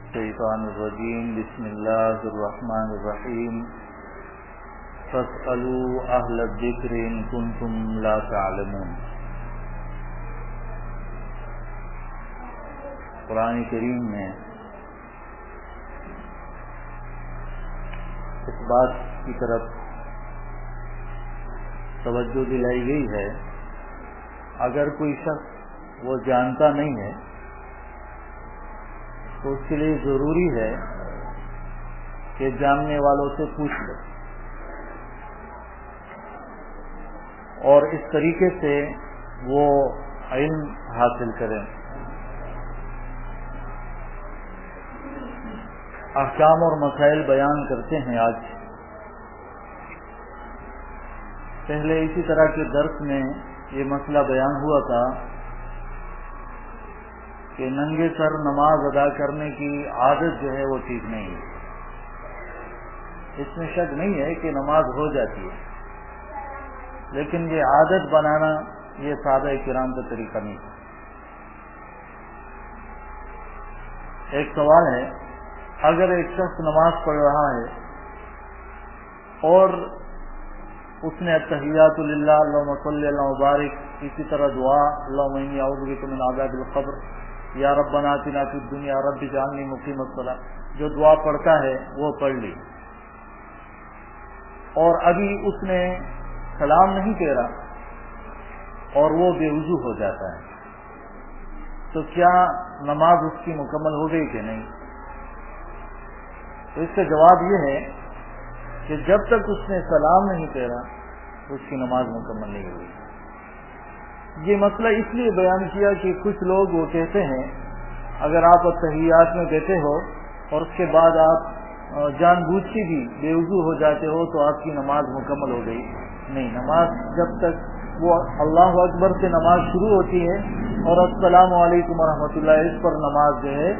الشیطان الرجیم بسم اللہ الرحمن الرحیم فاسألوا اہل الذکر ان کنتم لا تعلمون۔ قرآن کریم میں اس بات کی طرف توجہ دلائی گئی ہے، اگر کوئی شخص وہ جانتا نہیں ہے تو اس کے لیے ضروری ہے کہ جاننے والوں سے پوچھ لے اور اس طریقے سے وہ علم حاصل کریں۔ احکام اور مسائل بیان کرتے ہیں۔ آج پہلے اسی طرح کے درس میں یہ مسئلہ بیان ہوا تھا کہ ننگے سر نماز ادا کرنے کی عادت جو ہے وہ ٹھیک نہیں ہے۔ اس میں شک نہیں ہے کہ نماز ہو جاتی ہے، لیکن یہ عادت بنانا یہ صحابہ کرام کا طریقہ نہیں ہے۔ ایک سوال ہے، اگر ایک شخص نماز پڑھ رہا ہے اور اس نے التحیات للہ اللہم صلی اللہ وبارک، اسی طرح دعا اللہم انی اعوذ بک من عذاب القبر، یا ربنا آتنا فی الدنیا رب اجعلنی مقیم الصلاۃ، جو دعا پڑھتا ہے وہ پڑھ لی، اور ابھی اس نے سلام نہیں پھیرا اور وہ بے وضو ہو جاتا ہے، تو کیا نماز اس کی مکمل ہو گئی کہ نہیں؟ تو اس کا جواب یہ ہے کہ جب تک اس نے سلام نہیں پھیرا اس کی نماز مکمل نہیں ہوئی۔ یہ مسئلہ اس لیے بیان کیا کہ کچھ لوگ وہ کہتے ہیں اگر آپ التحیات میں بیٹھے ہو اور اس کے بعد آپ جان بوجھ کے بھی بے وضو ہو جاتے ہو تو آپ کی نماز مکمل ہو گئی نہیں۔ نماز جب تک وہ اللہ اکبر سے نماز شروع ہوتی ہے اور السلام علیکم ورحمۃ اللہ، اس پر نماز جو ہے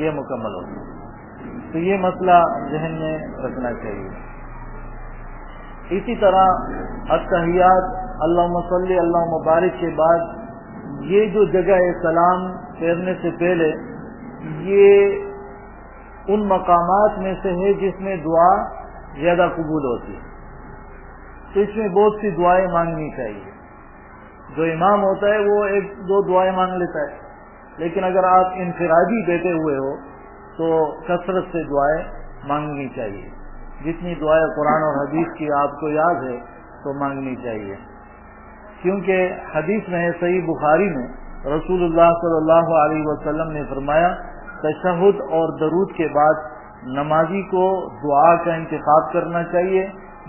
یہ مکمل ہوتی ہے۔ تو یہ مسئلہ ذہن میں رکھنا چاہیے۔ اسی طرح التحیات اللہم صلی اللہم مبارک کے بعد یہ جو جگہ ہے سلام پھیرنے سے پہلے، یہ ان مقامات میں سے ہے جس میں دعا زیادہ قبول ہوتی ہے، تو اس میں بہت سی دعائیں مانگنی چاہیے۔ جو امام ہوتا ہے وہ ایک دو دعائیں مانگ لیتا ہے، لیکن اگر آپ انفرادی بیٹھے ہوئے ہو تو کثرت سے دعائیں مانگنی چاہیے۔ جتنی دعائیں قرآن اور حدیث کی آپ کو یاد ہے تو مانگنی چاہیے، کیونکہ حدیث میں ہے صحیح بخاری میں رسول اللہ صلی اللہ علیہ وسلم نے فرمایا تشہد اور درود کے بعد نمازی کو دعا کا انتخاب کرنا چاہیے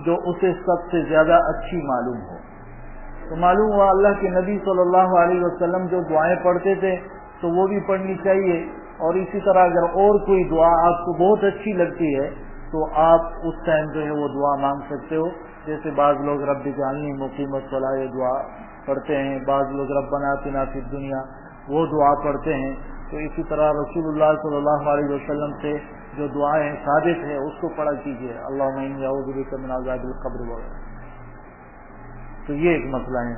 جو اسے سب سے زیادہ اچھی معلوم ہو۔ تو معلوم ہوا اللہ کے نبی صلی اللہ علیہ وسلم جو دعائیں پڑھتے تھے تو وہ بھی پڑھنی چاہیے، اور اسی طرح اگر اور کوئی دعا آپ کو بہت اچھی لگتی ہے تو آپ اس ٹائم جو ہے وہ دعا مانگ سکتے ہو۔ جیسے بعض لوگ رب اجعلنی مقیم الصلاۃ یہ دعا پڑھتے ہیں، بعض لوگ ربنا آتنا فی الدنیا وہ دعا پڑھتے ہیں۔ تو اسی طرح رسول اللہ صلی اللہ علیہ وسلم سے جو دعائیں ثابت ہے اس کو پڑھا کیجیے، اللہم انی اعوذ بک من عذاب القبر وغیرہ۔ تو یہ ایک مسئلہ ہے۔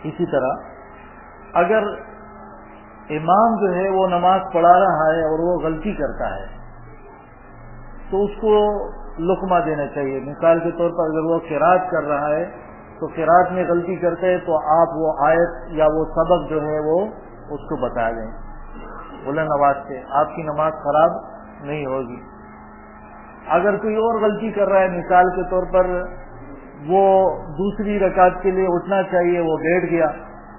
اسی طرح اگر امام جو ہے وہ نماز پڑھا رہا ہے اور وہ غلطی کرتا ہے تو اس کو لقمہ دینا چاہیے۔ مثال کے طور پر اگر وہ قرات کر رہا ہے تو قرات میں غلطی کرتے ہیں تو آپ وہ آیت یا وہ سبق جو ہے وہ اس کو بتا دیں بلند آواز سے، آپ کی نماز خراب نہیں ہوگی۔ اگر کوئی اور غلطی کر رہا ہے، مثال کے طور پر وہ دوسری رکعت کے لیے اٹھنا چاہیے وہ بیٹھ گیا،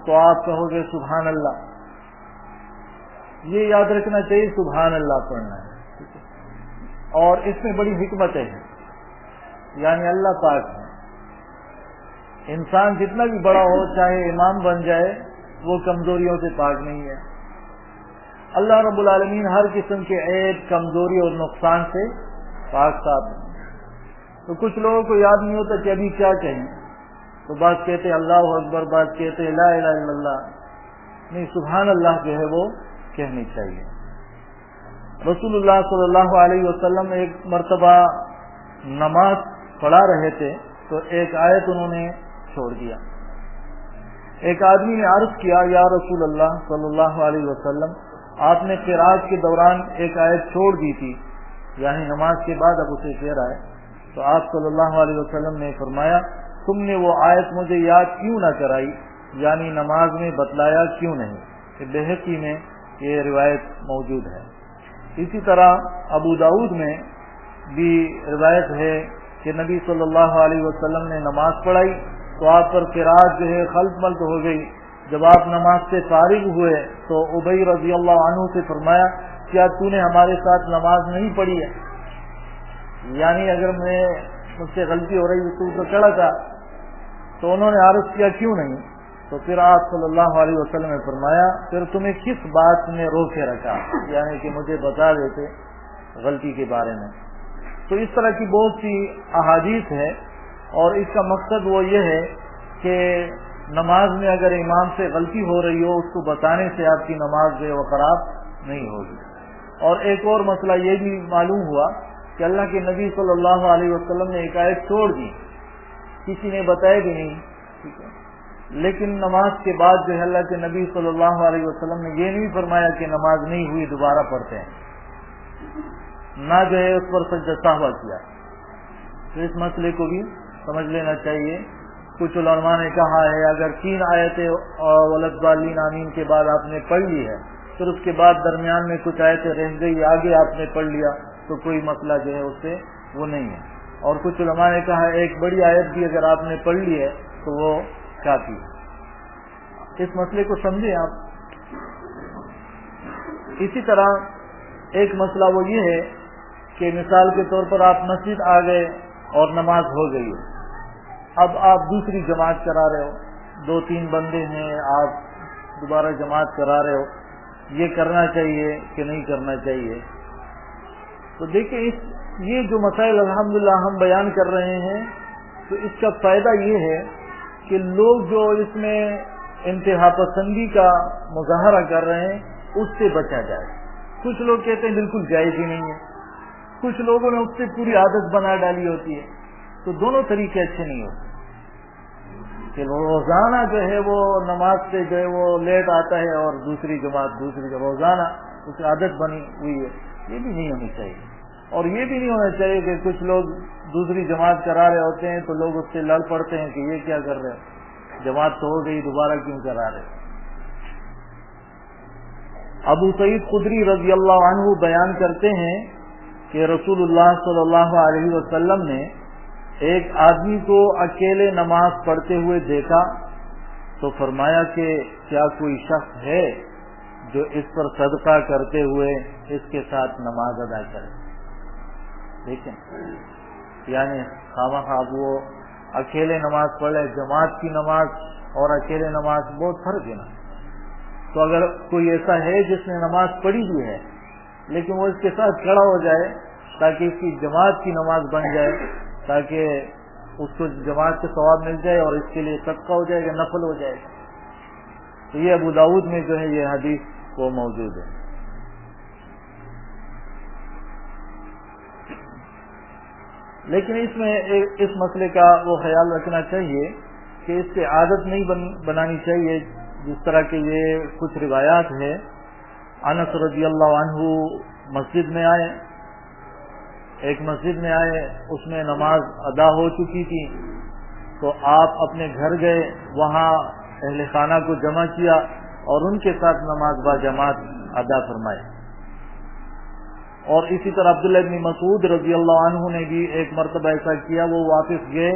تو آپ کہو گے سبحان اللہ۔ یہ یاد رکھنا چاہیے سبحان اللہ پڑھنا ہے، اور اس میں بڑی حکمتیں ہیں، یعنی اللہ پاک ہے۔ انسان جتنا بھی بڑا ہو، چاہے امام بن جائے، وہ کمزوریوں سے پاک نہیں ہے۔ اللہ رب العالمین ہر قسم کے عیب، کمزوری اور نقصان سے پاک صاف ہے۔ تو کچھ لوگوں کو یاد نہیں ہوتا کہ ابھی کیا کہیں، تو بات کہتے ہیں اللہ اکبر، بات کہتے ہیں لا الہ الا اللہ، نہیں سبحان اللہ جو ہے وہ کہنی چاہیے۔ رسول اللہ صلی اللہ علیہ وسلم ایک مرتبہ نماز پڑھا رہے تھے تو ایک آیت انہوں نے چھوڑ دیا۔ ایک آدمی نے عرض کیا یا رسول اللہ صلی اللہ علیہ وسلم آپ نے قراءت کے دوران ایک آیت چھوڑ دی تھی، یعنی نماز کے بعد اب اسے کہہ رہا ہے، تو آپ صلی اللہ علیہ وسلم نے فرمایا تم نے وہ آیت مجھے یاد کیوں نہ کرائی، یعنی نماز میں بتلایا کیوں نہیں۔ کہ بہقی میں یہ روایت موجود ہے۔ اسی طرح ابو داؤد میں بھی روایت ہے کہ نبی صلی اللہ علیہ وسلم نے نماز پڑھائی تو آپ پر قراءت جو ہے خلط ملط ہو گئی۔ جب آپ نماز سے فارغ ہوئے تو ابی رضی اللہ عنہ سے فرمایا کیا تو نے ہمارے ساتھ نماز نہیں پڑھی ہے؟ یعنی اگر مجھ سے غلطی ہو رہی تو چڑھا تھا، تو انہوں نے عرض کیا کیوں نہیں؟ تو پھر آپ صلی اللہ علیہ وسلم نے فرمایا پھر تمہیں کس بات نے روکے رکھا، یعنی کہ مجھے بتا دیتے غلطی کے بارے میں۔ تو اس طرح کی بہت سی احادیث ہے، اور اس کا مقصد وہ یہ ہے کہ نماز میں اگر امام سے غلطی ہو رہی ہو اس کو بتانے سے آپ کی نماز جو ہے وہ خراب نہیں ہوگی۔ اور ایک اور مسئلہ یہ بھی معلوم ہوا کہ اللہ کے نبی صلی اللہ علیہ وسلم نے ایک آیت چھوڑ دی، کسی نے بتایا بھی نہیں، ٹھیک ہے، لیکن نماز کے بعد جو ہے اللہ کے نبی صلی اللہ علیہ وسلم نے یہ نہیں فرمایا کہ نماز نہیں ہوئی دوبارہ پڑھتے ہیں، نہ جو ہے اس پر سجدہ سہوا کیا۔ تو اس مسئلے کو بھی سمجھ لینا چاہیے۔ کچھ علماء نے کہا ہے اگر 3 آیتیں ولضالین آمین کے بعد آپ نے پڑھ لی ہے، پھر اس کے بعد درمیان میں کچھ آیتیں رہ گئی آگے آپ نے پڑھ لیا تو کوئی مسئلہ جو ہے اس سے وہ نہیں ہے۔ اور کچھ علماء نے کہا ایک بڑی آیت بھی اگر آپ نے پڑھ لی ہے تو وہ کافی ہے۔ اس مسئلے کو سمجھیں آپ۔ اسی طرح ایک مسئلہ وہ یہ ہے کہ مثال کے طور پر آپ مسجد آ گئے اور نماز ہو گئی ہے، اب آپ دوسری جماعت کرا رہے ہو، 2-3 بندے ہیں، آپ دوبارہ جماعت کرا رہے ہو، یہ کرنا چاہیے کہ نہیں کرنا چاہیے؟ تو دیکھیں یہ جو مسائل الحمدللہ ہم بیان کر رہے ہیں تو اس کا فائدہ یہ ہے کہ لوگ جو اس میں انتہا پسندی کا مظاہرہ کر رہے ہیں اس سے بچا جائے۔ کچھ لوگ کہتے ہیں بالکل جائز ہی نہیں ہے، کچھ لوگوں نے اس سے پوری عادت بنا ڈالی ہوتی ہے، تو دونوں طریقے اچھے نہیں ہوتے کہ روزانہ جو ہے وہ نماز سے جو ہے وہ لیٹ آتا ہے اور دوسری جماعت روزانہ اس کی عادت بنی ہوئی ہے، یہ بھی نہیں ہونی چاہیے۔ اور یہ بھی نہیں ہونا چاہیے کہ کچھ لوگ دوسری جماعت کرا رہے ہوتے ہیں تو لوگ اس سے لڑ پڑتے ہیں کہ یہ کیا کر رہے ہیں، جماعت تو ہو گئی دوبارہ کیوں کرا رہے۔ ابو سعید خدری رضی اللہ عنہ بیان کرتے ہیں کہ رسول اللہ صلی اللہ علیہ وسلم نے ایک آدمی کو اکیلے نماز پڑھتے ہوئے دیکھا تو فرمایا کہ کیا کوئی شخص ہے جو اس پر صدقہ کرتے ہوئے اس کے ساتھ نماز ادا کرے؟ دیکھیں یعنی خواہ وہ اکیلے نماز پڑھے، جماعت کی نماز اور اکیلے نماز بہت فرق ہے نا۔ تو اگر کوئی ایسا ہے جس نے نماز پڑھی بھی ہے لیکن وہ اس کے ساتھ کھڑا ہو جائے تاکہ اس کی جماعت کی نماز بن جائے، تاکہ اس کو جماعت کے ثواب مل جائے اور اس کے لیے صدقہ ہو جائے گا، نفل ہو جائے گا۔ تو یہ ابو داؤد میں جو ہے یہ حدیث وہ موجود ہے۔ لیکن اس میں اس مسئلے کا وہ خیال رکھنا چاہیے کہ اس سے عادت نہیں بنانی چاہیے، جس طرح کہ یہ کچھ روایات ہے۔ انس رضی اللہ عنہ مسجد میں آئے، ایک مسجد میں آئے، اس میں نماز ادا ہو چکی تھی، تو آپ اپنے گھر گئے، وہاں اہل خانہ کو جمع کیا اور ان کے ساتھ نماز با جماعت ادا فرمائی۔ اور اسی طرح عبداللہ بن مسعود رضی اللہ عنہ نے بھی ایک مرتبہ ایسا کیا، وہ واپس گئے،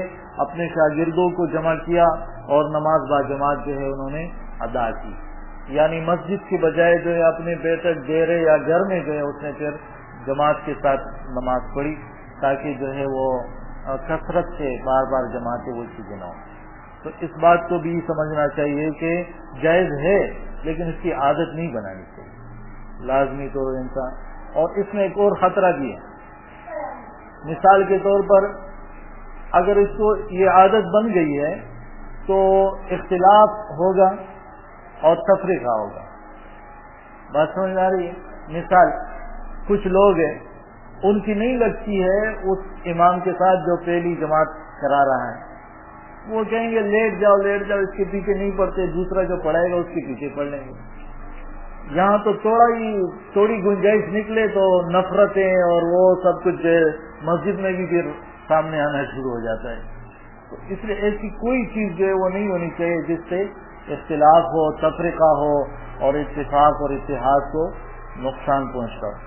اپنے شاگردوں کو جمع کیا اور نماز با جماعت جو ہے انہوں نے ادا کی۔ یعنی مسجد کے بجائے جو ہے اپنے بیٹھک ڈیرے یا گھر میں جو ہے اس نے پھر جماعت کے ساتھ نماز پڑھی، تاکہ جو ہے وہ کثرت سے بار بار جماعتیں وہ چیزیں نہ ہوں۔ تو اس بات کو بھی سمجھنا چاہیے کہ جائز ہے لیکن اس کی عادت نہیں بنانی چاہیے لازمی طور پر انسان۔ اور اس میں ایک اور خطرہ بھی ہے، مثال کے طور پر اگر اس کو یہ عادت بن گئی ہے تو اختلاف ہوگا اور تفریقہ ہوگا۔ بات سمجھ آ رہی ہے؟ مثال کچھ لوگ ہیں ان کی نہیں لگتی ہے اس امام کے ساتھ جو پہلی جماعت کرا رہا ہے، وہ کہیں گے لیٹ جاؤ لیٹ جاؤ، اس کے پیچھے نہیں پڑھتے، دوسرا جو پڑھائے گا اس کے پیچھے پڑھ لیں گے۔ یہاں تو تھوڑی گنجائش نکلے تو نفرتیں اور وہ سب کچھ مسجد میں بھی پھر سامنے آنا شروع ہو جاتا ہے. تو اس لیے ایسی کوئی چیز جو ہے وہ نہیں ہونی چاہیے جس سے اختلاف ہو، تفرقہ ہو اور اتفاق اور اتحاد کو نقصان پہنچتا ہو.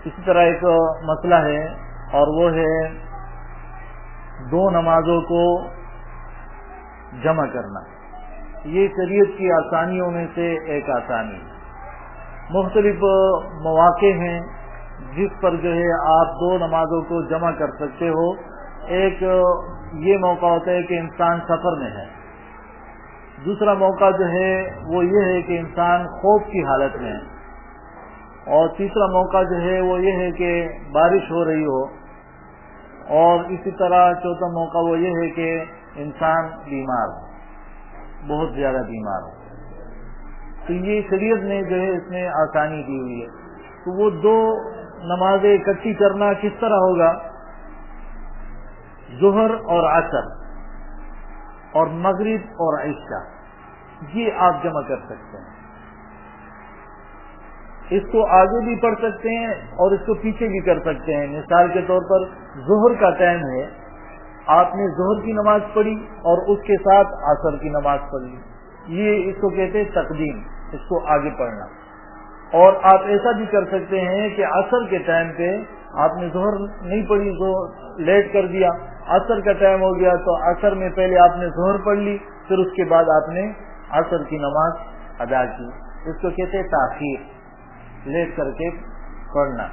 اسی طرح ایک مسئلہ ہے اور وہ ہے دو نمازوں کو جمع کرنا. یہ شریعت کی آسانیوں میں سے ایک آسانی ہے. مختلف مواقع ہیں جس پر جو ہے آپ دو نمازوں کو جمع کر سکتے ہو. ایک یہ موقع ہوتا ہے کہ انسان سفر میں ہے. دوسرا موقع جو ہے وہ یہ ہے کہ انسان خوف کی حالت میں ہے. اور تیسرا موقع جو ہے وہ یہ ہے کہ بارش ہو رہی ہو. اور اسی طرح چوتھا موقع وہ یہ ہے کہ انسان بیمار ہو، بہت زیادہ بیمار ہو. تو یہ شریعت نے جو ہے اس میں آسانی دی ہوئی ہے. تو وہ دو نمازیں اکٹھی کرنا کس طرح ہوگا؟ ظہر اور عصر اور مغرب اور عشاء یہ آپ جمع کر سکتے ہیں. اس کو آگے بھی پڑھ سکتے ہیں اور اس کو پیچھے بھی کر سکتے ہیں. مثال کے طور پر ظہر کا ٹائم ہے، آپ نے ظہر کی نماز پڑھی اور اس کے ساتھ عصر کی نماز پڑھ لی. یہ اس کو کہتے ہیں تقدیم، اس کو آگے پڑھنا. اور آپ ایسا بھی کر سکتے ہیں کہ عصر کے ٹائم پہ آپ نے ظہر نہیں پڑھی، لیٹ کر دیا، عصر کا ٹائم ہو گیا تو عصر میں پہلے آپ نے ظہر پڑھ لی، پھر اس کے بعد آپ نے عصر کی نماز ادا کی. اس کو کہتے ہیں تاخیر، لیٹ کر کے پڑھنا.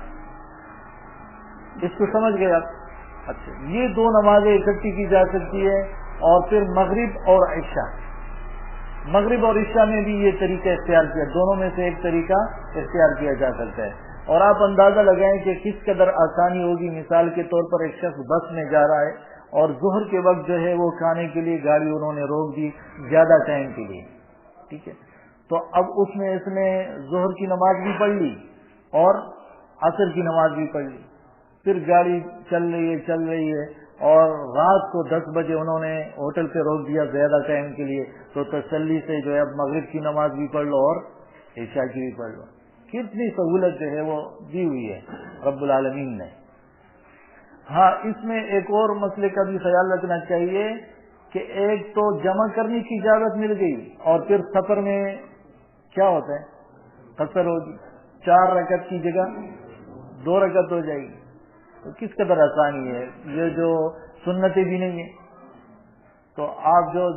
اس کو سمجھ گئے آپ؟ اچھا، یہ دو نمازیں اکٹھی کی جا سکتی ہے. اور پھر مغرب اور عشاء، مغرب اور عشاء میں بھی یہ طریقہ اختیار کیا، دونوں میں سے ایک طریقہ اختیار کیا جا سکتا ہے. اور آپ اندازہ لگائیں کہ کس قدر آسانی ہوگی. مثال کے طور پر ایک شخص بس میں جا رہا ہے اور ظہر کے وقت جو ہے وہ کھانے کے لیے گاڑی انہوں نے روک دی زیادہ ٹائم کے لیے، ٹھیک ہے. تو اب اس نے ظہر کی نماز بھی پڑھ لی اور عصر کی نماز بھی پڑھ لی. پھر گاڑی چل رہی ہے اور رات کو 10 بجے انہوں نے ہوٹل پہ روک دیا زیادہ ٹائم کے لیے. تو تسلی سے جو ہے اب مغرب کی نماز بھی پڑھ لو اور عشاء کی بھی پڑھ لو. کتنی سہولت جو ہے وہ دی ہوئی ہے رب العالمین نے. ہاں، اس میں ایک اور مسئلے کا بھی خیال رکھنا چاہیے کہ ایک تو جمع کرنے کی اجازت مل گئی اور پھر سفر میں کیا ہوتا ہے، قصر ہوگی. 4 رکعت کی جگہ 2 رکعت ہو جائے گی. تو کس قدر آسانی ہے. یہ جو سنتیں بھی نہیں ہیں، تو آپ جو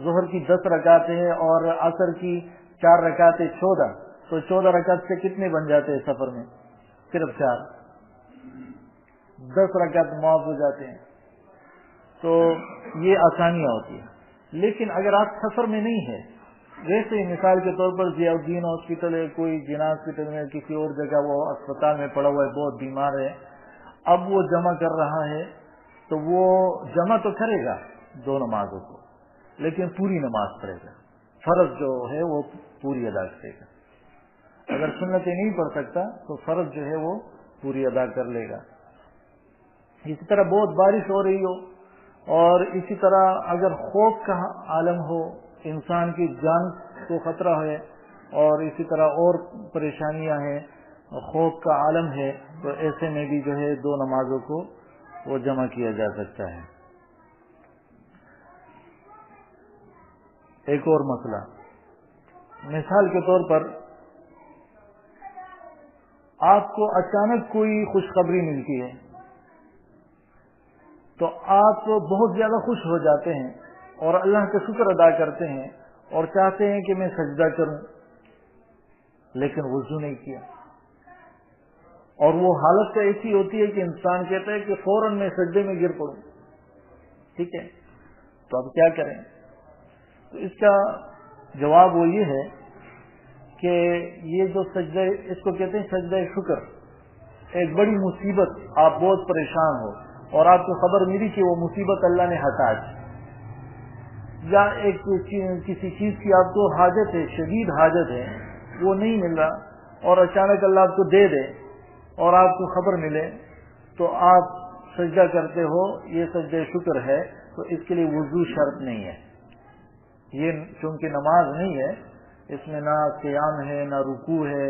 ظہر کی 10 رکعتیں ہیں اور عصر کی 4 رکعتیں 14، تو 14 رکعت سے کتنے بن جاتے ہیں سفر میں؟ صرف 4. 10 رکعت معاف ہو جاتے ہیں. تو یہ آسانیاں ہوتی ہیں. لیکن اگر آپ سفر میں نہیں ہے، ویسے مثال کے طور پر ضیاء الدین ہاسپٹل ہے، کوئی جناح ہاسپٹل میں، کسی اور جگہ وہ اسپتال میں پڑا ہوا ہے، بہت بیمار ہے، اب وہ جمع کر رہا ہے، تو وہ جمع تو کرے گا 2 نمازوں کو، لیکن پوری نماز پڑھے گا. فرض جو ہے وہ پوری ادا کرے گا. اگر سنتیں نہیں پڑھ سکتا تو فرض جو ہے وہ پوری ادا کر لے گا. اسی طرح بہت بارش ہو رہی ہو اور اسی طرح اگر خوف کا عالم ہو، انسان کی جان کو خطرہ ہے اور اسی طرح اور پریشانیاں ہیں، خوف کا عالم ہے، تو ایسے میں بھی جو ہے 2 نمازوں کو وہ جمع کیا جا سکتا ہے. ایک اور مسئلہ، مثال کے طور پر آپ کو اچانک کوئی خوشخبری ملتی ہے تو آپ بہت زیادہ خوش ہو جاتے ہیں اور اللہ کا شکر ادا کرتے ہیں اور چاہتے ہیں کہ میں سجدہ کروں، لیکن وضو نہیں کیا. اور وہ حالت تو ایسی ہوتی ہے کہ انسان کہتا ہے کہ فوراً میں سجدے میں گر پڑوں. ٹھیک ہے، تو اب کیا کریں؟ تو اس کا جواب وہ یہ ہے کہ یہ جو سجدہ، اس کو کہتے ہیں سجدہ شکر. ایک بڑی مصیبت، آپ بہت پریشان ہو اور آپ کو خبر ملی کہ وہ مصیبت اللہ نے ہٹا دی، یا ایک کسی چیز کی آپ کو حاجت ہے، شدید حاجت ہے، وہ نہیں مل رہا اور اچانک اللہ آپ کو دے دے اور آپ کو خبر ملے، تو آپ سجدہ کرتے ہو. یہ سجدہ شکر ہے. تو اس کے لیے وضو شرط نہیں ہے. یہ چونکہ نماز نہیں ہے، اس میں نہ قیام ہے، نہ رکوع ہے،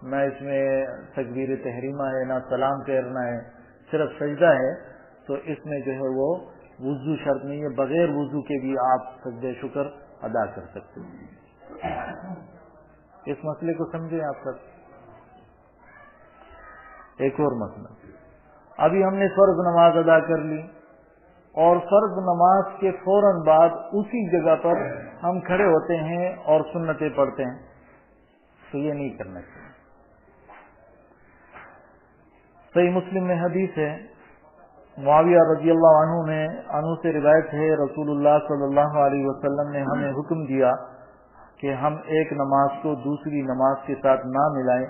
نہ اس میں تکبیر تحریمہ ہے، نہ سلام پھیرنا ہے، صرف سجدہ ہے، تو اس میں جو ہے وہ وضو شرط نہیں ہے، بغیر وضو کے بھی آپ سجدہ شکر ادا کر سکتے ہیں۔ اس مسئلے کو سمجھیں آپ سب۔ ایک اور مسئلہ، ابھی ہم نے فرض نماز ادا کر لی اور فرض نماز کے فوراً بعد اسی جگہ پر ہم کھڑے ہوتے ہیں اور سنتیں پڑھتے ہیں، تو یہ نہیں کرنا چاہیے۔ صحیح مسلم میں حدیث ہے، معاویہ رضی اللہ عنہ سے روایت ہے، رسول اللہ صلی اللہ علیہ وسلم نے ہمیں حکم دیا کہ ہم ایک نماز کو دوسری نماز کے ساتھ نہ ملائیں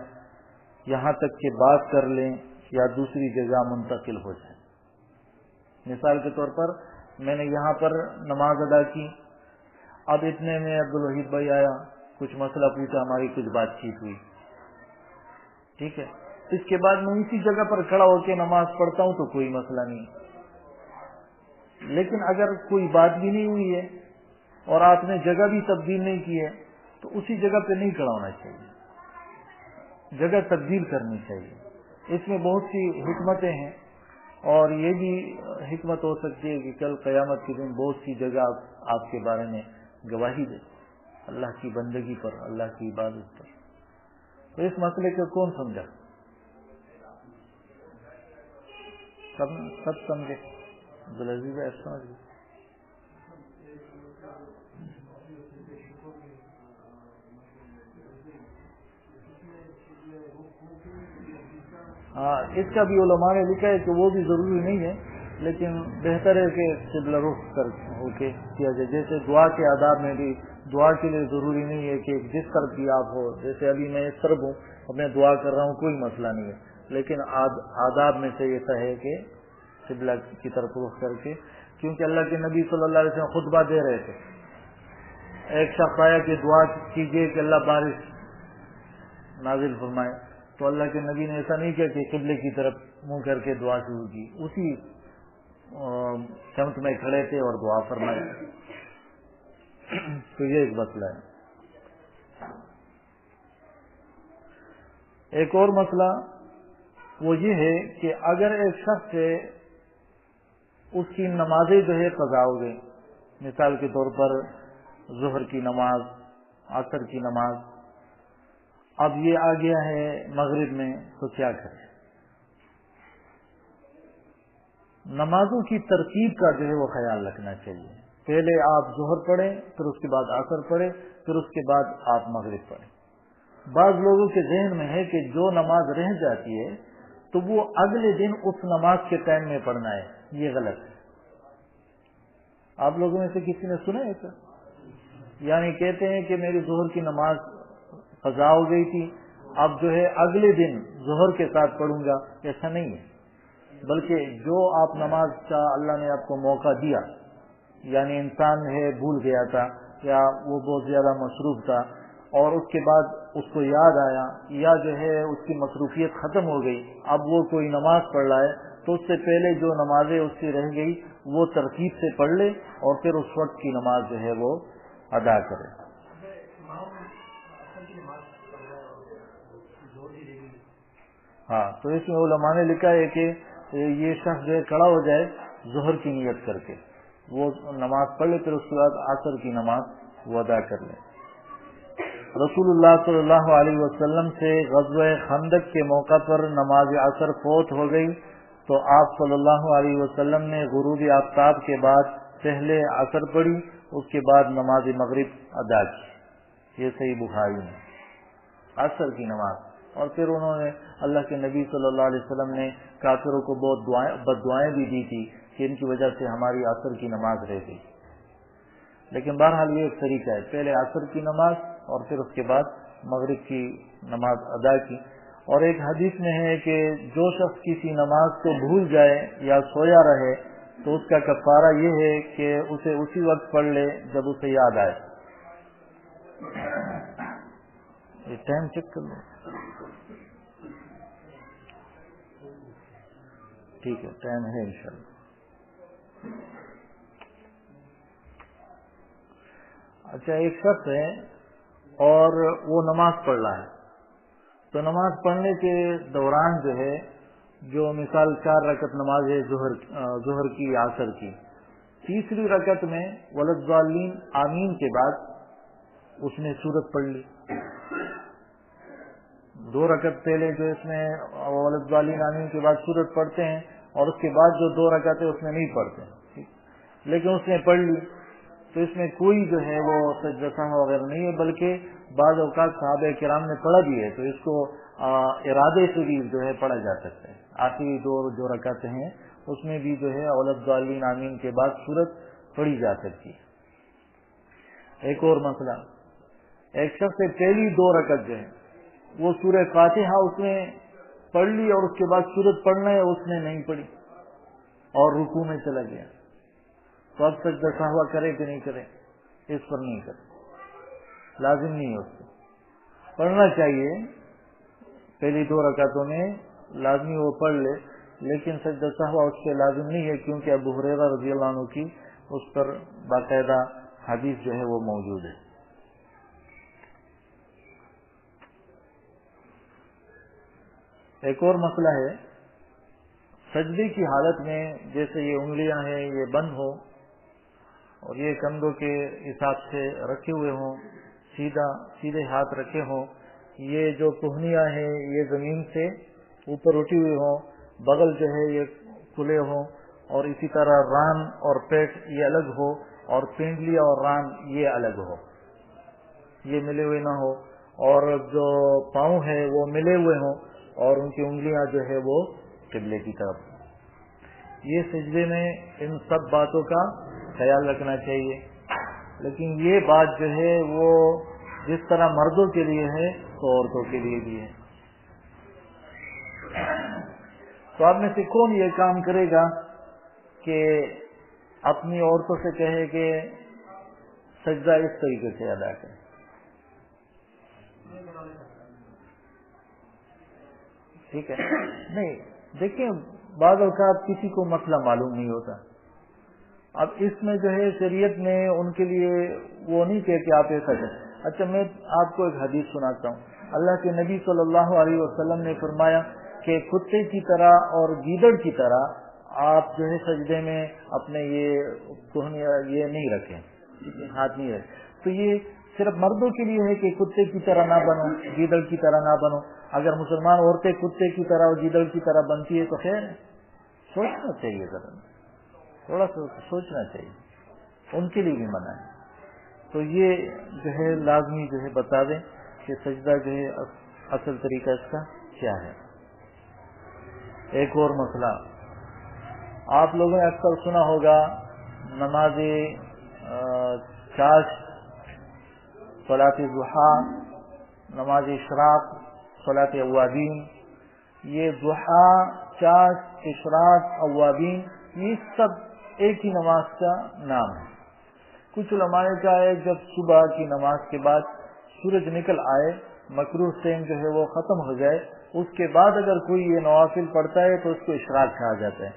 یہاں تک کہ بات کر لیں یا دوسری جگہ منتقل ہو جائیں۔ مثال کے طور پر میں نے یہاں پر نماز ادا کی، اب اتنے میں عبدالوحید بھائی آیا، کچھ مسئلہ پوچھا، ہماری کچھ بات چیت ہوئی، ٹھیک ہے، اس کے بعد میں اسی جگہ پر کھڑا ہو کے نماز پڑھتا ہوں تو کوئی مسئلہ نہیں، لیکن اگر کوئی بات بھی نہیں ہوئی ہے اور آپ نے جگہ بھی تبدیل نہیں کی ہے تو اسی جگہ پہ نہیں کھڑا ہونا چاہیے، جگہ تبدیل کرنی چاہیے۔ اس میں بہت سی حکمتیں ہیں اور یہ بھی حکمت ہو سکتی ہے کہ کل قیامت کے دن بہت سی جگہ آپ کے بارے میں گواہی دے، اللہ کی بندگی پر، اللہ کی عبادت پر۔ تو اس مسئلے کو کون سمجھا؟ سب سمجھے؟ عبدالعزیز بھائی سمجھ گئے؟ ہاں، اس کا بھی علماء نے لکھا ہے کہ وہ بھی ضروری نہیں ہے، لیکن بہتر ہے کہ قبلہ رخ کر کے کیا جائے۔ جیسے دعا کے آداب میں بھی دعا کے لیے ضروری نہیں ہے کہ جس طرف بھی آپ ہو، جیسے ابھی میں اس طرف ہوں اور میں دعا کر رہا ہوں، کوئی مسئلہ نہیں ہے، لیکن آداب میں سے ایسا ہے کہ قبلہ کی طرف رخ کر کے، کیونکہ اللہ کے نبی صلی اللہ علیہ وسلم خطبہ دے رہے تھے، ایک شخص آیا کہ دعا کیجئے کہ اللہ بارش نازل فرمائے، تو اللہ کے نبی نے ایسا نہیں کیا کہ قبلے کی طرف منہ کر کے دعا شروع کی، اسی سمت میں کھڑے تھے اور دعا فرمائی۔ تو یہ ایک مسئلہ ہے۔ ایک اور مسئلہ وہ یہ ہے کہ اگر ایک شخص ہے اس کی نمازیں جو ہے قضا ہو گئی، مثال کے طور پر ظہر کی نماز، عصر کی نماز، اب یہ آ گیا ہے مغرب میں، تو کیا کرے؟ نمازوں کی ترتیب کا جو ہے وہ خیال رکھنا چاہیے، پہلے آپ ظہر پڑھیں، پھر اس کے بعد عصر پڑھیں، پھر اس کے بعد آپ مغرب پڑھیں۔ بعض لوگوں کے ذہن میں ہے کہ جو نماز رہ جاتی ہے تو وہ اگلے دن اس نماز کے ٹائم میں پڑھنا ہے، یہ غلط ہے۔ آپ لوگوں میں سے کسی نے سنا ہے سر؟ یعنی کہتے ہیں کہ میری ظہر کی نماز قضا ہو گئی تھی، اب جو ہے اگلے دن ظہر کے ساتھ پڑھوں گا، ایسا نہیں ہے، بلکہ جو آپ نماز کا اللہ نے آپ کو موقع دیا، یعنی انسان ہے بھول گیا تھا یا وہ بہت زیادہ مصروف تھا اور اس کے بعد اس کو یاد آیا یا جو ہے اس کی مصروفیت ختم ہو گئی، اب وہ کوئی نماز پڑھ رہا ہے تو اس سے پہلے جو نمازیں اس سے رہ گئی وہ ترتیب سے پڑھ لے اور پھر اس وقت کی نماز جو ہے وہ ادا کرے۔ ہاں، تو اس میں علماء نے لکھا ہے کہ یہ شخص جو ہے کھڑا ہو جائے ظہر کی نیت کر کے، وہ نماز پڑھ لے، پھر اس کے بعد عصر کی نماز وہ ادا کر لے۔ رسول اللہ صلی اللہ علیہ وسلم سے غزوہ خندق کے موقع پر نماز عصر فوت ہو گئی تو آپ صلی اللہ علیہ وسلم نے غروب آفتاب کے بعد پہلے عصر پڑھی، اس کے بعد نماز مغرب ادا کی۔ یہ صحیح بخاری میں عصر کی نماز، اور پھر انہوں نے اللہ کے نبی صلی اللہ علیہ وسلم نے کافروں کو بہت بد دعائیں بھی دی تھی کہ ان کی وجہ سے ہماری عصر کی نماز رہ گئی، لیکن بہرحال یہ ایک طریقہ ہے، پہلے عصر کی نماز اور پھر اس کے بعد مغرب کی نماز ادا کی۔ اور ایک حدیث میں ہے کہ جو شخص کسی نماز کو بھول جائے یا سویا رہے تو اس کا کفارہ یہ ہے کہ اسے اسی وقت پڑھ لے جب اسے یاد آئے۔ یہ ٹائم چیک کر لو، ٹھیک ہے، ٹائم ہے انشاءاللہ۔ اچھا ایک شخص ہے اور وہ نماز پڑھ رہا ہے، تو نماز پڑھنے کے دوران جو ہے جو مثال 4 رکعت نماز ہے ظہر کی عصر کی، تیسری رکعت میں ولضالین آمین کے بعد اس نے سورت پڑھ لی. 2 رکعت پہلے جو اس میں ولضالین آمین کے بعد سورت پڑھتے ہیں اور اس کے بعد جو 2 رکعتیں اس میں نہیں پڑھتے، لیکن اس نے پڑھ لی، تو اس میں کوئی جو ہے وہ سجدہ سہو وغیرہ نہیں ہے، بلکہ بعض اوقات صحابہ کرام نے پڑھا بھی ہے تو اس کو ارادے سے بھی جو ہے پڑھا جا سکتا ہے. آخری 2 رکعتیں ہیں اس میں بھی جو ہے ولضالین آمین کے بعد سورت پڑھی جا سکتی ہے. ایک اور مسئلہ، ایک شخص سے پہلی 2 رکعت جو ہے وہ سورہ فاتحہ اس نے پڑھ لی اور اس کے بعد سورت پڑھنا ہے اس نے نہیں پڑھی اور رکوع میں چلا گیا، تو اب سجدہ سہو کرے کہ نہیں کرے؟ اس پر نہیں کرے، لازم نہیں ہے، اس کو پڑھنا چاہیے. پہلی 2 رکعتوں میں لازمی وہ پڑھ لے، لیکن سجدہ سہو اس کے لازم نہیں ہے، کیونکہ ابو ہریرہ رضی اللہ عنہ کی اس پر باقاعدہ حدیث جو ہے وہ موجود ہے. ایک اور مسئلہ ہے، سجدے کی حالت میں جیسے یہ انگلیاں ہیں یہ بند ہو اور یہ کندھوں کے حساب سے رکھے ہوئے ہوں، سیدھے ہاتھ رکھے ہوں، یہ جو کوہنیاں ہیں یہ زمین سے اوپر اٹھی ہوئی ہوں، بغل جو ہے یہ کھلے ہوں، اور اسی طرح ران اور پیٹ یہ الگ ہو اور پنڈلی اور ران یہ الگ ہو، یہ ملے ہوئے نہ ہو، اور جو پاؤں ہے وہ ملے ہوئے ہوں اور ان کی انگلیاں جو ہے وہ قبلے کی طرف. یہ سجدے میں ان سب باتوں کا خیال رکھنا چاہیے، لیکن یہ بات جو ہے وہ جس طرح مردوں کے لیے ہے تو عورتوں کے لیے بھی ہے. تو آپ میں سے کون یہ کام کرے گا کہ اپنی عورتوں سے کہے کہ سجدہ اس طریقے سے ادا کرے؟ ٹھیک ہے، نہیں دیکھیں بعض اوقات کسی کو مسئلہ معلوم نہیں ہوتا. اب اس میں جو ہے شریعت میں ان کے لیے وہ نہیں کہ آپ ایسا کریں. اچھا میں آپ کو ایک حدیث سناتا ہوں. اللہ کے نبی صلی اللہ علیہ وسلم نے فرمایا کہ کتے کی طرح اور گیدڑ کی طرح آپ جو ہے سجدے میں اپنے یہ نہیں رکھیں، ہاتھ نہیں رکھیں. تو یہ صرف مردوں کے لیے ہے کہ کتے کی طرح نہ بنو، گیدڑ کی طرح نہ بنو. اگر مسلمان عورتیں کتے کی طرح اور گیدڑ کی طرح بنتی ہے تو خیر ہے، سوچنا چاہیے، ذرا تھوڑا سا سوچنا چاہیے، ان کے لیے بھی منع ہے. تو یہ جو ہے لازمی جو ہے بتا دیں کہ سجدہ جو ہے اصل طریقہ اس کا کیا ہے. ایک اور مسئلہ، آپ لوگوں نے اکثر سنا ہوگا نماز چاش، صلاۃ ضحیٰ، نماز اشراق، صلاۃ اوابین. یہ ضحیٰ، چاش، اشراق، اوابین یہ سب ایک ہی نماز کا نام ہے. کچھ علماء نے کہا ہے جب صبح کی نماز کے بعد سورج نکل آئے، مکروہ ٹائم جو ہے وہ ختم ہو جائے، اس کے بعد اگر کوئی یہ نوافل پڑھتا ہے تو اس کو اشراق کہا جاتا ہے.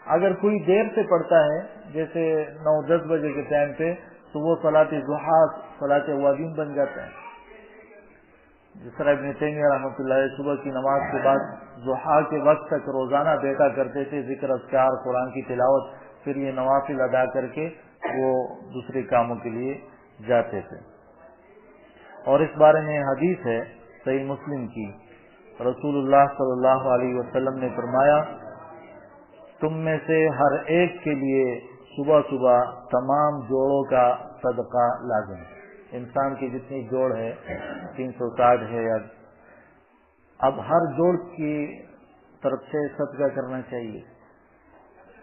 اگر کوئی دیر سے پڑھتا ہے جیسے 9-10 بجے کے ٹائم پہ تو وہ صلاۃ ضحیٰ، صلاۃ اوابین بن جاتا ہے. جس طرح ابن تیمیہ رحمۃ اللہ علیہ صبح کی نماز کے بعد ضحیٰ کے وقت تک روزانہ بیٹھا کرتے تھے، ذکر اذکار، قرآن کی تلاوت، پھر یہ نوافل ادا کر کے وہ دوسرے کاموں کے لیے جاتے تھے. اور اس بارے میں حدیث ہے صحیح مسلم کی، رسول اللہ صلی اللہ علیہ وسلم نے فرمایا تم میں سے ہر ایک کے لیے صبح صبح تمام جوڑوں کا صدقہ لازم ہے. انسان کی جتنی جوڑ ہے 360 ہے، اب ہر جوڑ کی طرف سے صدقہ کرنا چاہیے.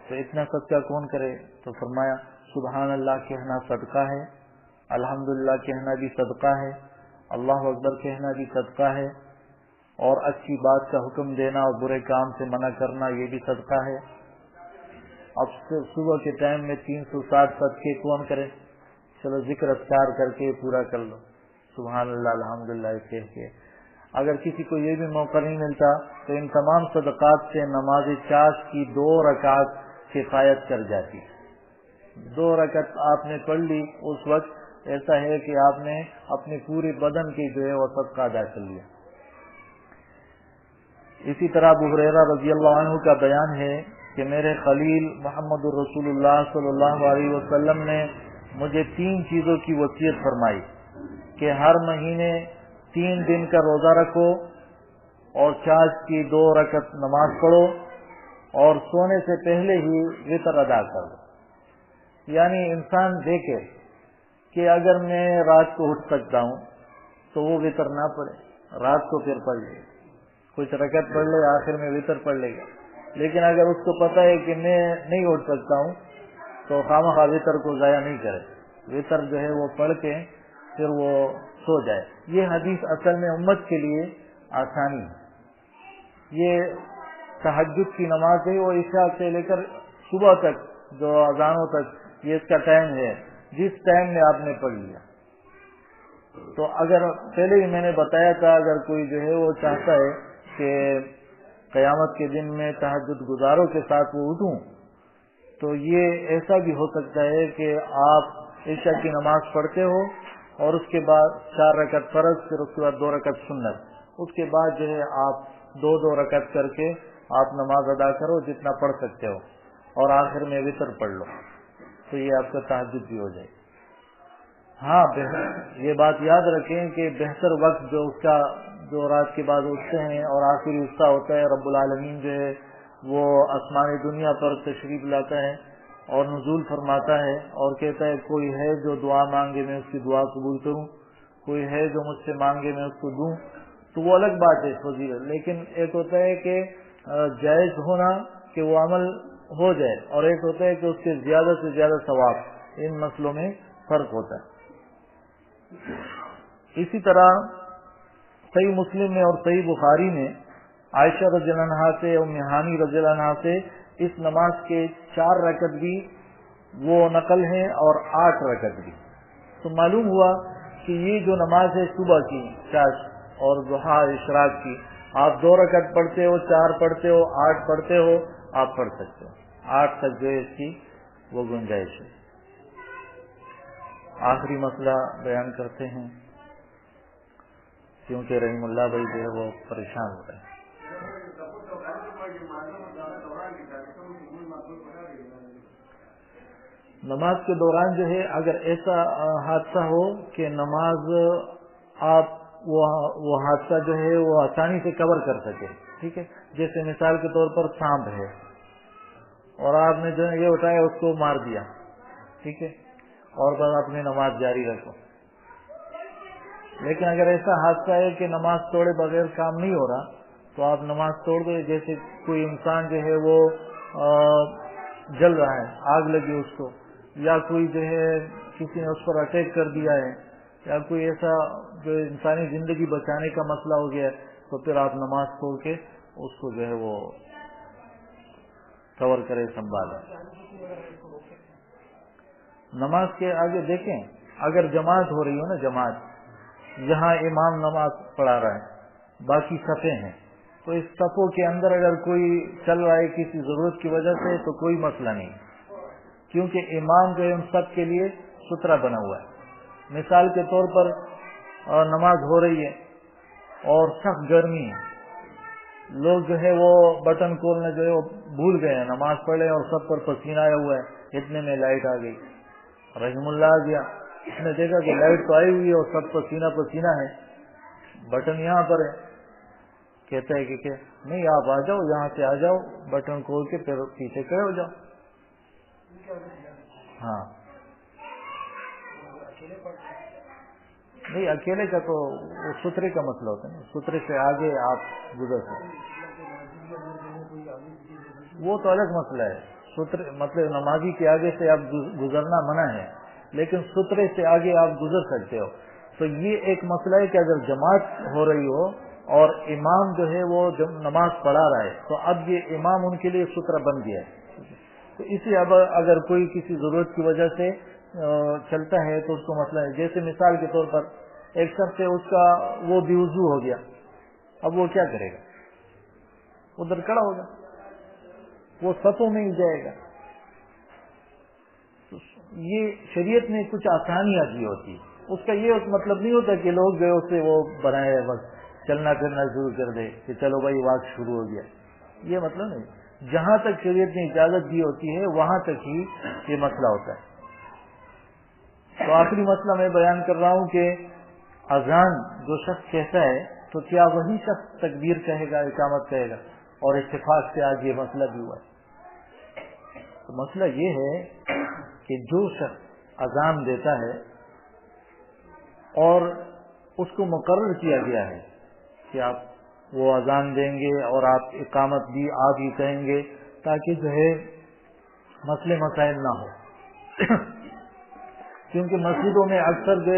تو اتنا صدقہ کون کرے؟ تو فرمایا سبحان اللہ کہنا صدقہ ہے، الحمدللہ کہنا بھی صدقہ ہے، اللہ اکبر کہنا بھی صدقہ ہے، اور اچھی بات کا حکم دینا اور برے کام سے منع کرنا یہ بھی صدقہ ہے. اب صبح کے ٹائم میں 360 صدقے کون کرے؟ چلو ذکر اذکار کر کے پورا کر لو، سبحان اللہ الحمدللہ کہہ کے. اگر کسی کو یہ بھی موقع نہیں ملتا تو ان تمام صدقات سے نماز چاش کی 2 رکعت کفایت کر جاتی. 2 رکعت آپ نے پڑھ لی اس وقت ایسا ہے کہ آپ نے اپنے پورے بدن کی جو ہے وہ صدقہ ادا کر لیا۔ اسی طرح ابو ہریرہ رضی اللہ عنہ کا بیان ہے کہ میرے خلیل محمد الرسول اللہ صلی اللہ علیہ وسلم نے مجھے 3 چیزوں کی وصیت فرمائی کہ ہر مہینے 3 دن کا روزہ رکھو اور چاش کی 2 رکعت نماز پڑھو اور سونے سے پہلے ہی وتر ادا کرو۔ یعنی انسان دیکھے کہ اگر میں رات کو اٹھ سکتا ہوں تو وہ وتر نہ پڑھے، رات کو پھر پڑھ لے، کچھ رکعت پڑھ لے، آخر میں وتر پڑھ لے گا۔ لیکن اگر اس کو پتہ ہے کہ میں نہیں اٹھ سکتا ہوں تو خواہ وتر کو ضائع نہیں کرے، وتر جو ہے وہ پڑھ کے پھر وہ سو جائے۔ یہ حدیث اصل میں امت کے لیے آسانی ہے۔ یہ تہجد کی نماز ہے، وہ عشاء سے لے کر صبح تک جو اذانوں تک یہ اس کا ٹائم ہے، جس ٹائم میں آپ نے پڑھ لیا۔ تو اگر پہلے ہی میں نے بتایا تھا، اگر کوئی جو ہے وہ چاہتا ہے کہ قیامت کے دن میں تہجد گزاروں کے ساتھ وہ اٹھوں، تو یہ ایسا بھی ہو سکتا ہے کہ آپ عشاء کی نماز پڑھتے ہو اور اس کے بعد 4 رکعت فرض، پھر اس کے بعد 2 رکعت سنت، اس کے بعد جو ہے آپ 2 رکعت کر کے آپ نماز ادا کرو جتنا پڑھ سکتے ہو، اور آخر میں وتر پڑھ لو، تو یہ آپ کا تہجد بھی ہو جائے۔ ہاں یہ بات یاد رکھیں کہ بہتر وقت جو اس کا جو رات کے بعد اٹھتے ہیں اور آخری حصہ ہوتا ہے، رب العالمین جو ہے وہ آسمان دنیا پر تشریف لاتا ہے اور نزول فرماتا ہے اور کہتا ہے کوئی ہے جو دعا مانگے میں اس کی دعا قبول کروں، کوئی ہے جو مجھ سے مانگے میں اس کو دوں، تو وہ الگ بات ہے فضیلت۔ لیکن ایک ہوتا ہے کہ جائز ہونا کہ وہ عمل ہو جائے، اور ایک ہوتا ہے کہ اس کے زیادہ سے زیادہ ثواب، ان مسئلوں میں فرق ہوتا ہے۔ اسی طرح صحیح مسلم میں اور صحیح بخاری میں عائشہ رضی اللہ عنہا سے، ام ہانی رضی اللہ عنہا سے اس نماز کے 4 رکعت بھی وہ نقل ہیں اور 8 رکعت بھی۔ تو معلوم ہوا کہ یہ جو نماز ہے صبح کی چاش اور ضحیٰ اشراق کی، آپ 2 رکعت پڑھتے ہو، 4 پڑھتے ہو، 8 پڑھتے ہو، آپ پڑھ سکتے ہو، 8 تک جو ہے اس کی وہ گنجائش ہے۔ آخری مسئلہ بیان کرتے ہیں کیونکہ رحیم اللہ بھائی جو ہے وہ پریشان ہو رہے ہیں۔ نماز کے دوران جو ہے اگر ایسا حادثہ ہو کہ نماز آپ وہ حادثہ جو ہے وہ آسانی سے کور کر سکے، ٹھیک ہے، جیسے مثال کے طور پر سانپ ہے اور آپ نے جو ہے یہ اٹھایا اس کو مار دیا، ٹھیک ہے، اور بس اپنی نماز جاری رکھو۔ لیکن اگر ایسا حادثہ ہے کہ نماز توڑے بغیر کام نہیں ہو رہا تو آپ نماز توڑ دو، جیسے کوئی انسان جو ہے وہ جل رہا ہے، آگ لگی اس کو، یا کوئی جو ہے کسی نے اس پر اٹیک کر دیا ہے، یا کوئی ایسا جو انسانی زندگی بچانے کا مسئلہ ہو گیا ہے، تو پھر آپ نماز توڑ کے اس کو جو ہے وہ کور کرے، سنبھالے۔ نماز کے آگے دیکھیں، اگر جماعت ہو رہی ہو نا، جماعت جہاں امام نماز پڑھا رہا ہے، باقی صفیں ہیں، تو اس صفوں کے اندر اگر کوئی چل رہا ہے کسی ضرورت کی وجہ سے تو کوئی مسئلہ نہیں، کیونکہ امام جو ہے ان سب کے لیے سترہ بنا ہوا ہے۔ مثال کے طور پر نماز ہو رہی ہے اور سخت گرمی ہے، لوگ جو ہے وہ بٹن کھولنا جو ہے وہ بھول گئے ہیں، نماز پڑھ رہے اور سب پر پسینہ آیا ہوا ہے، اتنے میں لائٹ آ گئی، رحم اللہ آ گیا، اس نے دیکھا کہ لائٹ تو آئی ہوئی ہے اور سب پسینہ پسینہ ہے، بٹن یہاں پر ہے، کہتا ہے کہ نہیں آپ آ جاؤ، یہاں سے آ جاؤ، بٹن کھول کے پھر پیچھے کھڑے ہو جاؤ۔ ہاں نہیں، اکیلے کا تو وہ سترے کا مسئلہ ہوتا ہے نا، سترے سے آگے آپ گزر سکتے، وہ تو الگ مسئلہ ہے، سترے مطلب نمازی کے آگے سے آپ گزرنا منع ہے، لیکن سترے سے آگے آپ گزر سکتے ہو۔ تو یہ ایک مسئلہ ہے کہ اگر جماعت ہو رہی ہو اور امام جو ہے وہ نماز پڑھا رہا ہے تو اب یہ امام ان کے لیے سترہ بن گیا ہے، تو اسی اب اگر کوئی کسی ضرورت کی وجہ سے چلتا ہے تو اس کو مسئلہ ہے۔ جیسے مثال کے طور پر ایک شخص ہے، اس کا وہ بے وضو ہو گیا، اب وہ کیا کرے گا؟ ادھر کھڑا ہوگا، وہ صفوں میں ہی جائے گا، یہ شریعت نے کچھ آسانیاں کی ہوتی، اس کا یہ مطلب نہیں ہوتا کہ لوگ جو اسے وہ بنائے بس چلنا پھرنا شروع کر دے کہ چلو بھائی واک شروع ہو گیا، یہ مطلب نہیں۔ جہاں تک شریعت نے اجازت دی ہوتی ہے وہاں تک ہی یہ مسئلہ ہوتا ہے۔ تو آخری مسئلہ میں بیان کر رہا ہوں کہ اذان جو شخص کہتا ہے تو کیا وہی شخص تکبیر کہے گا، اقامت کہے گا؟ اور اتفاق سے آج یہ مسئلہ بھی ہوا ہے۔ تو مسئلہ یہ ہے کہ جو شخص اذان دیتا ہے اور اس کو مقرر کیا گیا ہے کہ آپ وہ اذان دیں گے اور آپ اقامت بھی آپ ہی کہیں گے تاکہ جو ہے مسئلے مسائل نہ ہو، کیونکہ مسجدوں میں اکثر جو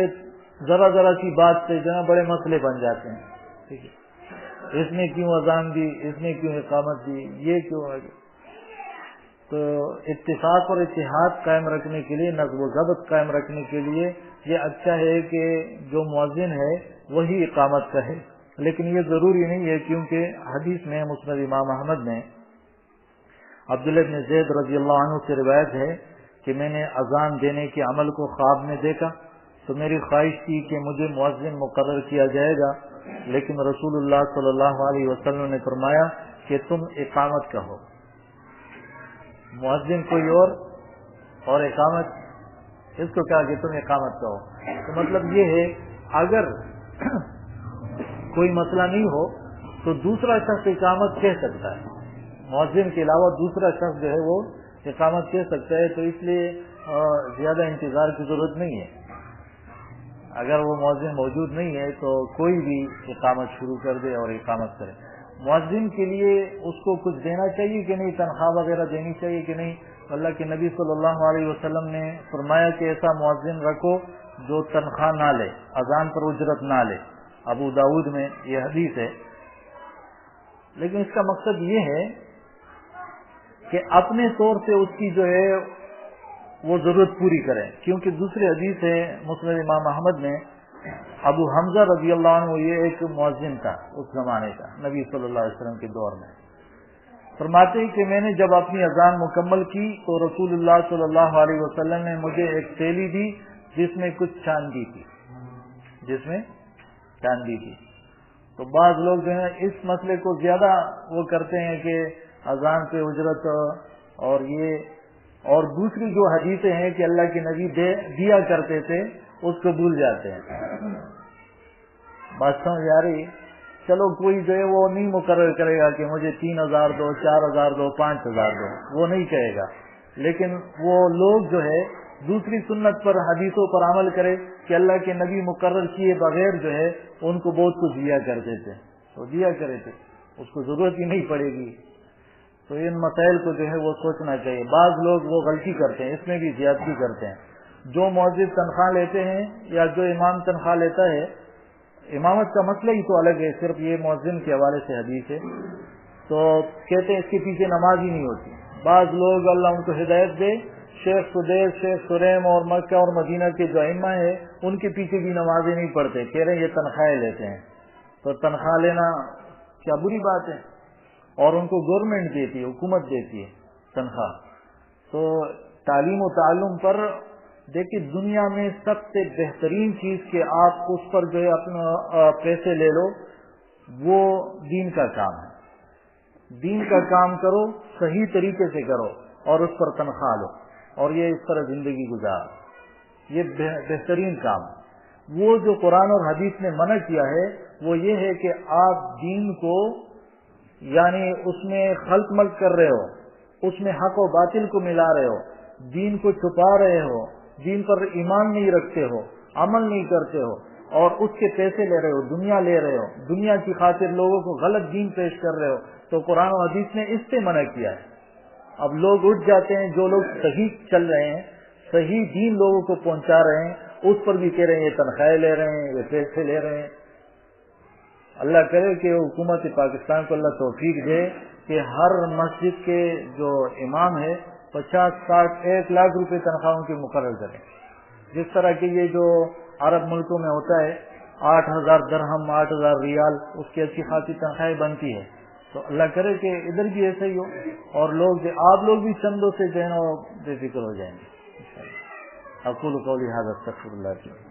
ذرا ذرا سی بات سے جو ہے بڑے مسئلے بن جاتے ہیں، ٹھیک ہے، اس نے کیوں اذان دی، اس نے کیوں اقامت دی، یہ کیوں ہے۔ تو اتفاق اور اتحاد قائم رکھنے کے لیے، نظم و ضبط قائم رکھنے کے لیے یہ اچھا ہے کہ جو مؤذن ہے وہی اقامت کہے، لیکن یہ ضروری نہیں ہے، کیونکہ حدیث میں مسند امام احمد میں عبداللہ بن زید رضی اللہ عنہ سے روایت ہے کہ میں نے اذان دینے کے عمل کو خواب میں دیکھا تو میری خواہش تھی کہ مجھے مؤذن مقرر کیا جائے گا، لیکن رسول اللہ صلی اللہ علیہ وسلم نے فرمایا کہ تم اقامت کہو۔ مؤذن کوئی اور اقامت، اس کو کہا کہ تم اقامت کہو۔ تو مطلب یہ ہے اگر کوئی مسئلہ نہیں ہو تو دوسرا شخص اقامت کہہ سکتا ہے، مؤذن کے علاوہ دوسرا شخص جو ہے وہ اقامت کہہ سکتا ہے، تو اس لیے زیادہ انتظار کی ضرورت نہیں ہے۔ اگر وہ مؤذن موجود نہیں ہے تو کوئی بھی اقامت شروع کر دے اور اقامت کرے۔ مؤذن کے لیے اس کو کچھ دینا چاہیے کہ نہیں، تنخواہ وغیرہ دینی چاہیے کہ نہیں؟ اللہ کے نبی صلی اللہ علیہ وسلم نے فرمایا کہ ایسا مؤذن رکھو جو تنخواہ نہ لے، اذان پر اجرت نہ لے، ابو داؤد میں یہ حدیث ہے۔ لیکن اس کا مقصد یہ ہے کہ اپنے طور سے اس کی جو ہے وہ ضرورت پوری کریں، کیونکہ دوسری حدیث ہے مسند امام احمد میں، ابو حمزہ رضی اللہ عنہ یہ ایک مؤذن تھا اس زمانے کا، نبی صلی اللہ علیہ وسلم کے دور میں، فرماتے ہیں کہ میں نے جب اپنی اذان مکمل کی تو رسول اللہ صلی اللہ علیہ وسلم نے مجھے ایک تیلی دی جس میں کچھ چاندی تھی، جس میں چاندی تھی۔ تو بعض لوگ جو ہے اس مسئلے کو زیادہ وہ کرتے ہیں کہ اذان پہ اجرت اور یہ، اور دوسری جو حدیثیں ہیں کہ اللہ کے نبی دیا کرتے تھے اس کو بھول جاتے ہیں۔ بات سمجھ آ رہی؟ چلو کوئی جو ہے وہ نہیں مقرر کرے گا کہ مجھے 3000 دو، 4000 دو، 5000 دو، وہ نہیں کہے گا، لیکن وہ لوگ جو ہے دوسری سنت پر، حدیثوں پر عمل کرے کہ اللہ کے نبی مقرر کیے بغیر جو ہے ان کو بہت کچھ دیا کرتے تھے، تو دیا کرے تھے، اس کو ضرورت ہی نہیں پڑے گی۔ تو ان مسائل کو جو ہے وہ سوچنا چاہیے۔ بعض لوگ وہ غلطی کرتے ہیں، اس میں بھی زیادتی کرتے ہیں۔ جو مؤذن تنخواہ لیتے ہیں یا جو امام تنخواہ لیتا ہے، امامت کا مسئلہ ہی تو الگ ہے، صرف یہ مؤذن کے حوالے سے حدیث ہے، تو کہتے ہیں اس کے پیچھے نماز ہی نہیں ہوتی۔ بعض لوگ اللہ ان کو ہدایت دے، شیخ سدیس، شیخ سریم اور مکہ اور مدینہ کے جو ائمہ ہیں ان کے پیچھے بھی نمازیں نہیں پڑھتے، کہہ رہے ہیں یہ تنخواہیں لیتے ہیں۔ تو تنخواہ لینا کیا بری بات ہے؟ اور ان کو گورنمنٹ دیتی ہے، حکومت دیتی ہے تنخواہ۔ تو تعلیم و تعلم پر دیکھیے، دنیا میں سب سے بہترین چیز کہ آپ اس پر جو ہے اپنا پیسے لے لو، وہ دین کا کام ہے۔ دین کا کام کرو، صحیح طریقے سے کرو اور اس پر تنخواہ لو، اور یہ اس طرح زندگی گزار، یہ بہترین کام ہے۔ وہ جو قرآن اور حدیث نے منع کیا ہے وہ یہ ہے کہ آپ دین کو یعنی اس میں خلط ملط کر رہے ہو، اس میں حق و باطل کو ملا رہے ہو، دین کو چھپا رہے ہو، دین پر ایمان نہیں رکھتے ہو، عمل نہیں کرتے ہو، اور اس کے پیسے لے رہے ہو، دنیا لے رہے ہو، دنیا کی خاطر لوگوں کو غلط دین پیش کر رہے ہو، تو قرآن و حدیث نے اس سے منع کیا ہے۔ اب لوگ اٹھ جاتے ہیں، جو لوگ صحیح چل رہے ہیں، صحیح دین لوگوں کو پہنچا رہے ہیں، اس پر بھی کہہ رہے ہیں یہ تنخواہیں لے رہے ہیں، یہ پیسے لے رہے ہیں۔ اللہ کرے کہ حکومت پاکستان کو اللہ توفیق دے کہ ہر مسجد کے جو امام ہے 50, 60, 1 لاکھ روپے تنخواہوں کے مقرر کریں، جس طرح کہ یہ جو عرب ملکوں میں ہوتا ہے 8000 درہم 8000 ریال اس کی اچھی خاصی تنخواہیں بنتی ہے۔ تو اللہ کرے کہ ادھر بھی ایسا ہی ہو، اور لوگ آپ لوگ بھی چندوں سے جو ہے نا بے فکر ہو جائیں گے۔ اقول قولی ھذا استغفر اللہ